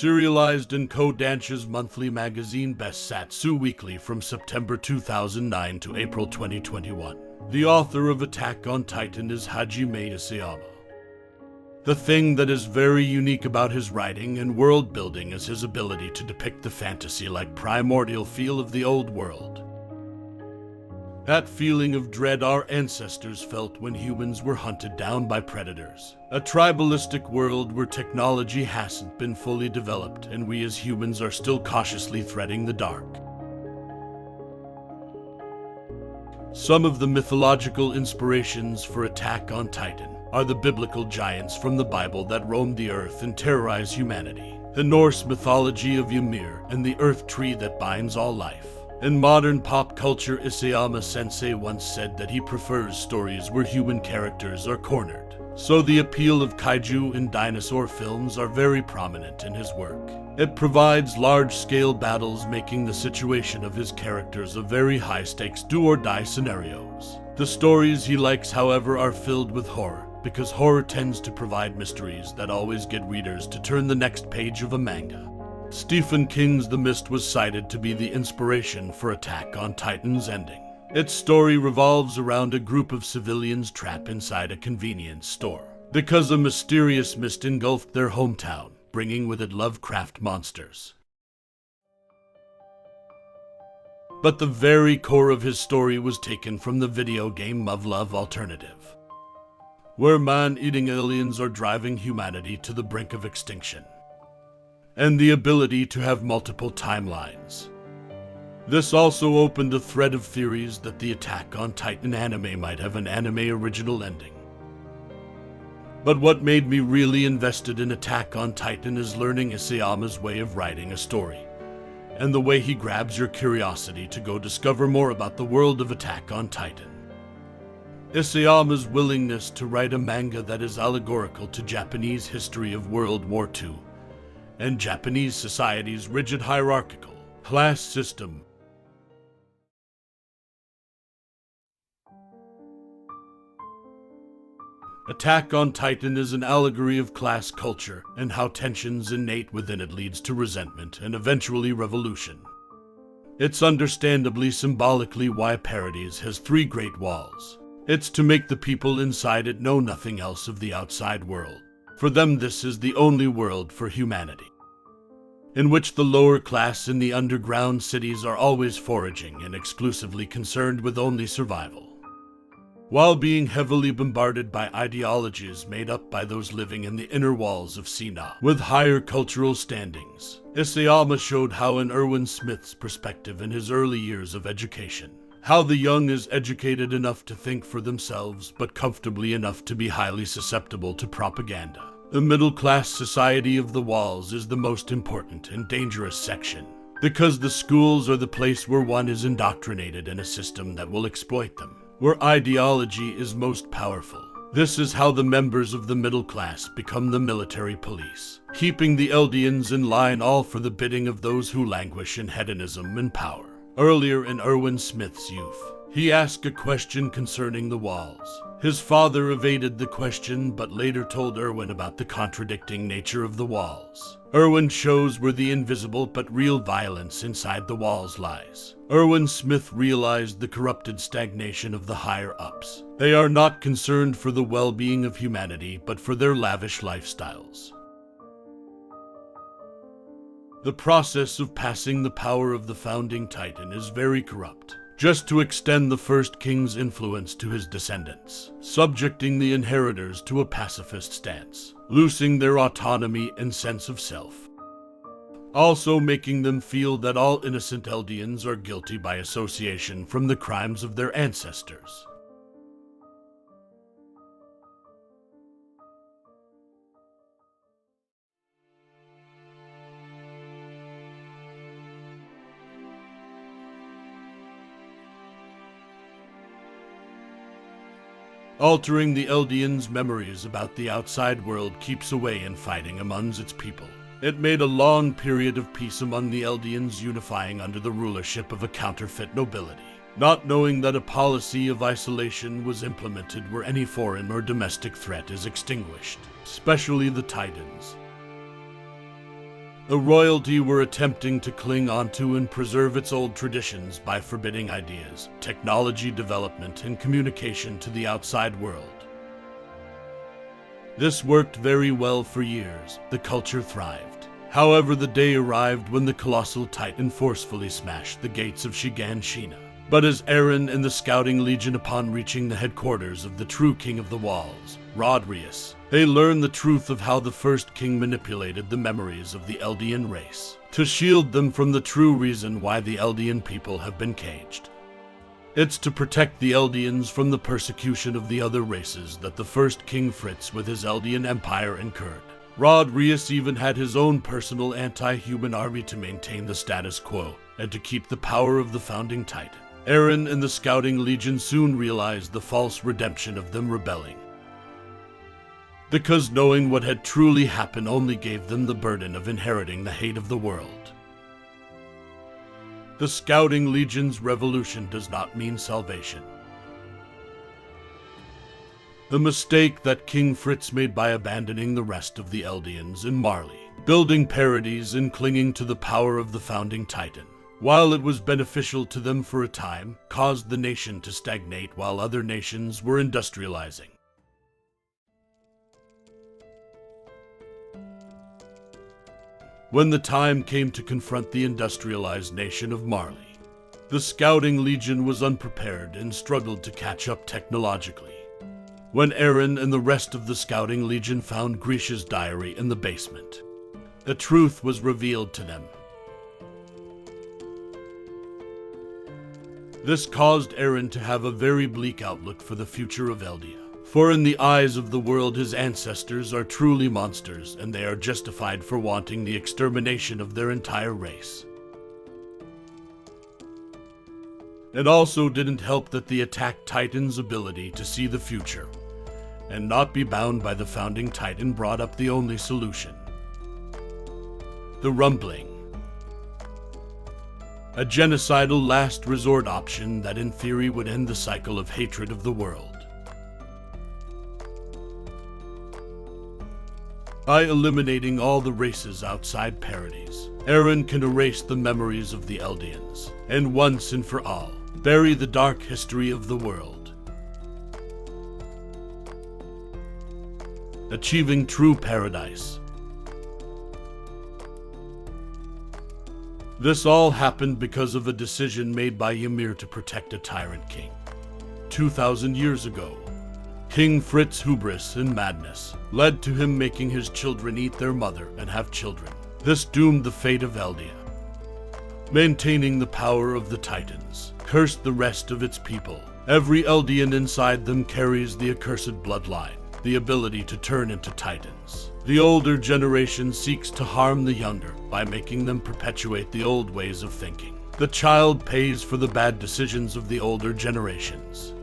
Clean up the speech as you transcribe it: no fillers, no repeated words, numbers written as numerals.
serialized in Kodansha's monthly magazine Bessatsu Weekly from September 2009 to April 2021. The author of Attack on Titan is Hajime Isayama. The thing that is very unique about his writing and world building is his ability to depict the fantasy-like primordial feel of the old world. That feeling of dread our ancestors felt when humans were hunted down by predators. A tribalistic world where technology hasn't been fully developed and we as humans are still cautiously threading the dark. Some of the mythological inspirations for Attack on Titan are the biblical giants from the Bible that roamed the earth and terrorize humanity, the Norse mythology of Ymir and the earth tree that binds all life. In modern pop culture, Isayama Sensei once said that he prefers stories where human characters are cornered. So the appeal of kaiju and dinosaur films are very prominent in his work. It provides large-scale battles, making the situation of his characters a very high-stakes do-or-die scenarios. The stories he likes, however, are filled with horror, because horror tends to provide mysteries that always get readers to turn the next page of a manga. Stephen King's The Mist was cited to be the inspiration for Attack on Titan's ending. Its story revolves around a group of civilians trapped inside a convenience store, because a mysterious mist engulfed their hometown, bringing with it Lovecraft monsters. But the very core of his story was taken from the video game Love Alternative, where man-eating aliens are driving humanity to the brink of extinction, and the ability to have multiple timelines. This also opened a thread of theories that the Attack on Titan anime might have an anime original ending. But what made me really invested in Attack on Titan is learning Isayama's way of writing a story, and the way he grabs your curiosity to go discover more about the world of Attack on Titan. Isayama's willingness to write a manga that is allegorical to Japanese history of World War II, and Japanese society's rigid hierarchical class system. Attack on Titan is an allegory of class culture and how tensions innate within it leads to resentment and eventually revolution. It's understandably symbolically why Paradise has 3 great walls. It's to make the people inside it know nothing else of the outside world. For them, this is the only world for humanity, in which the lower class in the underground cities are always foraging and exclusively concerned with only survival, while being heavily bombarded by ideologies made up by those living in the inner walls of Sina with higher cultural standings. Isayama showed how, in Erwin Smith's perspective in his early years of education, how the young is educated enough to think for themselves but comfortably enough to be highly susceptible to propaganda. The middle-class society of the walls is the most important and dangerous section, because the schools are the place where one is indoctrinated in a system that will exploit them, where ideology is most powerful. This is how the members of the middle class become the military police, keeping the Eldians in line, all for the bidding of those who languish in hedonism and power. Earlier in Erwin Smith's youth, he asked a question concerning the walls. His father evaded the question but later told Erwin about the contradicting nature of the walls. Erwin shows where the invisible but real violence inside the walls lies. Erwin Smith realized the corrupted stagnation of the higher-ups. They are not concerned for the well-being of humanity but for their lavish lifestyles. The process of passing the power of the founding Titan is very corrupt, just to extend the first king's influence to his descendants, subjecting the inheritors to a pacifist stance, losing their autonomy and sense of self, also making them feel that all innocent Eldians are guilty by association from the crimes of their ancestors. Altering the Eldians' memories about the outside world keeps away infighting among its people. It made a long period of peace among the Eldians, unifying under the rulership of a counterfeit nobility, not knowing that a policy of isolation was implemented where any foreign or domestic threat is extinguished, especially the Titans. The royalty were attempting to cling onto and preserve its old traditions by forbidding ideas, technology development, and communication to the outside world. This worked very well for years. The culture thrived. However, the day arrived when the colossal titan forcefully smashed the gates of Shingekinokyojin. But as Eren and the Scouting Legion, upon reaching the headquarters of the true King of the Walls, Rodriguez, they learned the truth of how the first king manipulated the memories of the Eldian race to shield them from the true reason why the Eldian people have been caged. It's to protect the Eldians from the persecution of the other races that the first King Fritz with his Eldian Empire incurred. Rodriguez even had his own personal anti-human army to maintain the status quo and to keep the power of the founding titan. Eren and the Scouting Legion soon realized the false redemption of them rebelling, because knowing what had truly happened only gave them the burden of inheriting the hate of the world. The Scouting Legion's revolution does not mean salvation. The mistake that King Fritz made by abandoning the rest of the Eldians in Marley, building parodies and clinging to the power of the founding titan, while it was beneficial to them for a time, caused the nation to stagnate while other nations were industrializing. When the time came to confront the industrialized nation of Marley, the Scouting Legion was unprepared and struggled to catch up technologically. When Eren and the rest of the Scouting Legion found Grisha's diary in the basement, the truth was revealed to them. This caused Eren to have a very bleak outlook for the future of Eldia. For in the eyes of the world, his ancestors are truly monsters, and they are justified for wanting the extermination of their entire race. It also didn't help that the Attack Titan's ability to see the future and not be bound by the founding titan brought up the only solution: the rumbling. A genocidal last resort option that in theory would end the cycle of hatred of the world. By eliminating all the races outside parodies, Eren can erase the memories of the Eldians, and once and for all, bury the dark history of the world. Achieving true paradise. This all happened because of a decision made by Ymir to protect a tyrant king. 2,000 years ago, King Fritz's hubris and madness led to him making his children eat their mother and have children. This doomed the fate of Eldia. Maintaining the power of the Titans cursed the rest of its people. Every Eldian inside them carries the accursed bloodline, the ability to turn into Titans. The older generation seeks to harm the younger by making them perpetuate the old ways of thinking. The child pays for the bad decisions of the older generations.